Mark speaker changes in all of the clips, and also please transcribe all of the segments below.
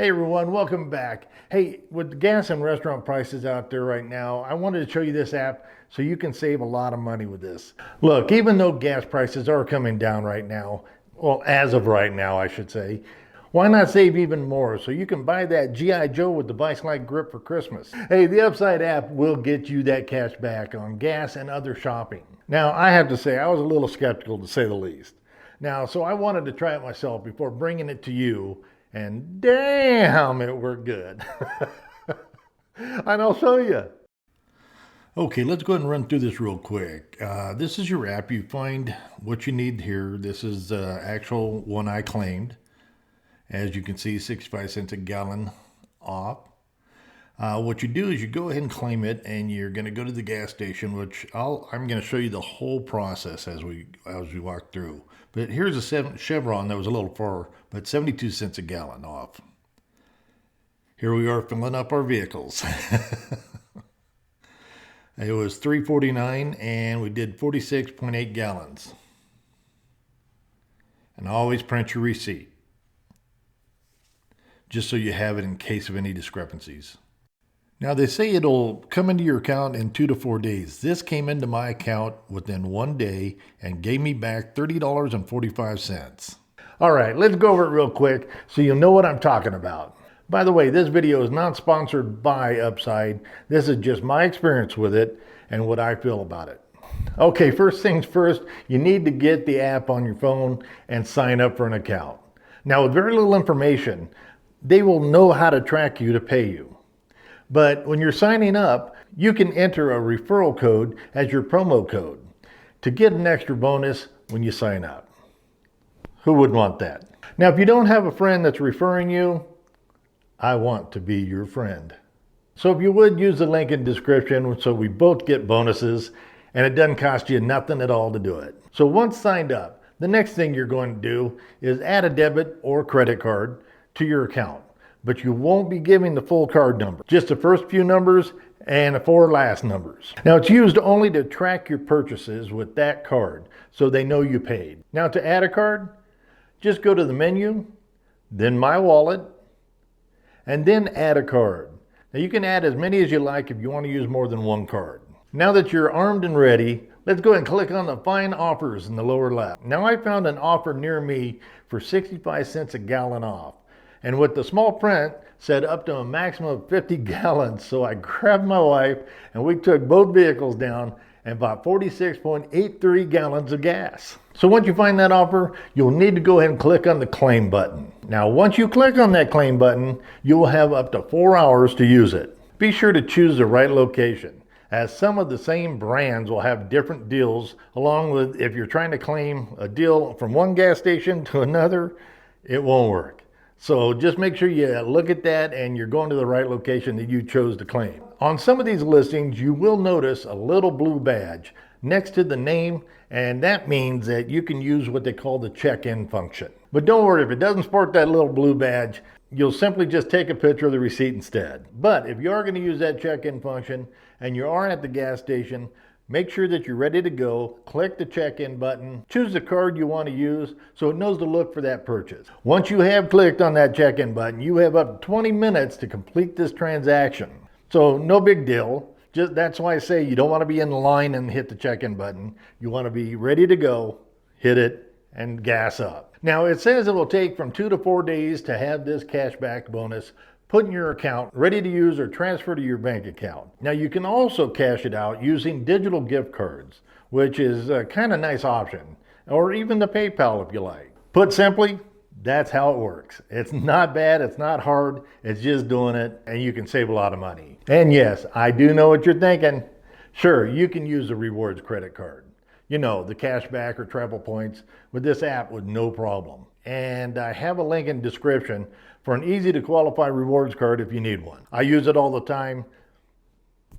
Speaker 1: Hey everyone, welcome back. Hey, with the gas and restaurant prices out there right now, I wanted to show you this app so you can save a lot of money with this. Look, even though gas prices are coming down right now, well, as of right now, I should say, why not save even more so you can buy that G.I. Joe with the vice-like grip for Christmas? Hey, the Upside app will get you that cash back on gas and other shopping. Now, I have to say, I was a little skeptical to say the least. Now, so I wanted to try it myself before bringing it to you, and damn, it worked good. And I'll show you. Okay, let's go ahead and run through this real quick. This is your app. You find what you need here. This is the actual one I claimed. As you can see, 65 cents a gallon off. What you do is you go ahead and claim it, and you're going to go to the gas station, which I'm going to show you the whole process as we walk through. But here's a Chevron that was a little far, but 72 cents a gallon off. Here we are filling up our vehicles. It was $3.49, and we did 46.8 gallons. And always print your receipt, just so you have it in case of any discrepancies. Now they say it'll come into your account in 2 to 4 days. This came into my account within 1 day and gave me back $30.45. All right, let's go over it real quick so you'll know what I'm talking about. By the way, this video is not sponsored by Upside. This is just my experience with it and what I feel about it. Okay, first things first, you need to get the app on your phone and sign up for an account. Now with very little information, they will know how to track you to pay you. But when you're signing up, you can enter a referral code as your promo code to get an extra bonus when you sign up. Who wouldn't want that? Now, if you don't have a friend that's referring you, I want to be your friend. So if you would use the link in the description so we both get bonuses and it doesn't cost you nothing at all to do it. So once signed up, the next thing you're going to do is add a debit or credit card to your account. But you won't be giving the full card number, just the first few numbers and the 4 last numbers. Now it's used only to track your purchases with that card so they know you paid. Now to add a card, just go to the menu, then My Wallet, and then Add a Card. Now you can add as many as you like if you want to use more than one card. Now that you're armed and ready, let's go ahead and click on the Find Offers in the lower left. Now I found an offer near me for 65 cents a gallon off. And with the small print, said up to a maximum of 50 gallons. So I grabbed my wife and we took both vehicles down and bought 46.83 gallons of gas. So once you find that offer, you'll need to go ahead and click on the claim button. Now, once you click on that claim button, you will have up to 4 hours to use it. Be sure to choose the right location, as some of the same brands will have different deals, along with if you're trying to claim a deal from one gas station to another, it won't work. So just make sure you look at that and you're going to the right location that you chose to claim. On some of these listings, you will notice a little blue badge next to the name, and that means that you can use what they call the check-in function. But don't worry, if it doesn't sport that little blue badge, you'll simply just take a picture of the receipt instead. But if you are going to use that check-in function and you are at the gas station, make sure that you're ready to go, click the check-in button, choose the card you want to use so it knows to look for that purchase. Once you have clicked on that check-in button, you have up to 20 minutes to complete this transaction. So no big deal. That's why I say you don't want to be in line and hit the check-in button. You want to be ready to go, hit it, and gas up. Now it says it will take from 2 to 4 days to have this cashback bonus put in your account, ready to use or transfer to your bank account. Now you can also cash it out using digital gift cards, which is a kind of nice option, or even the PayPal if you like. Put simply, that's how it works. It's not bad, it's not hard, it's just doing it, and you can save a lot of money. And yes, I do know what you're thinking. Sure, you can use a rewards credit card. You know, the cashback or travel points with this app with no problem. And I have a link in the description for an easy to qualify rewards card if you need one. I use it all the time.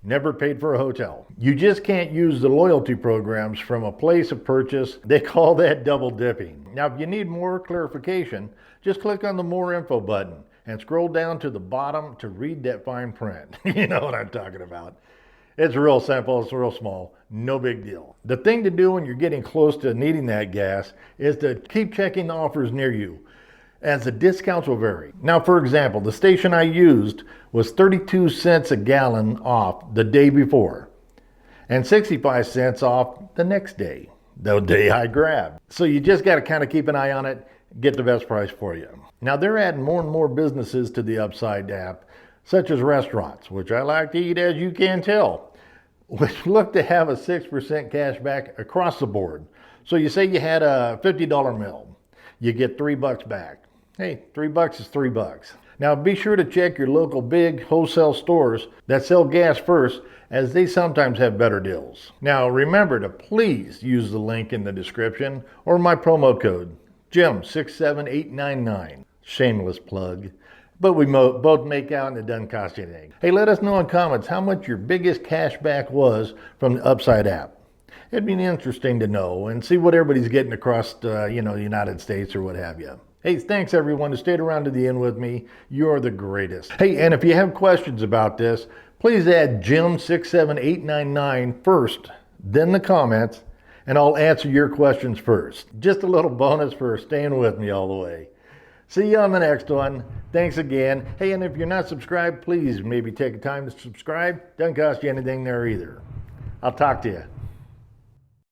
Speaker 1: Never paid for a hotel. You just can't use the loyalty programs from a place of purchase. They call that double dipping. Now, if you need more clarification, just click on the More Info button and scroll down to the bottom to read that fine print. You know what I'm talking about. It's real simple, it's real small, no big deal. The thing to do when you're getting close to needing that gas is to keep checking the offers near you. as the discounts will vary. Now, for example, the station I used was 32 cents a gallon off the day before and 65 cents off the next day, the day I grabbed. So you just got to kind of keep an eye on it, get the best price for you. Now, they're adding more and more businesses to the Upside app, such as restaurants, which I like to eat, as you can tell, which look to have a 6% cash back across the board. So you say you had a $50 meal, you get $3 back. Hey, $3 is $3. Now be sure to check your local big wholesale stores that sell gas first, as they sometimes have better deals. Now remember to please use the link in the description or my promo code, Jim67899. Shameless plug. But we both make out and it doesn't cost you anything. Hey, let us know in comments how much your biggest cash back was from the Upside app. It'd be interesting to know and see what everybody's getting across the United States or what have you. Hey, thanks everyone who stayed around to the end with me. You're the greatest. Hey, and if you have questions about this, please add Jim67899 first, then the comments, and I'll answer your questions first. Just a little bonus for staying with me all the way. See you on the next one. Thanks again. Hey, and if you're not subscribed, please maybe take a time to subscribe. Doesn't cost you anything there either. I'll talk to you.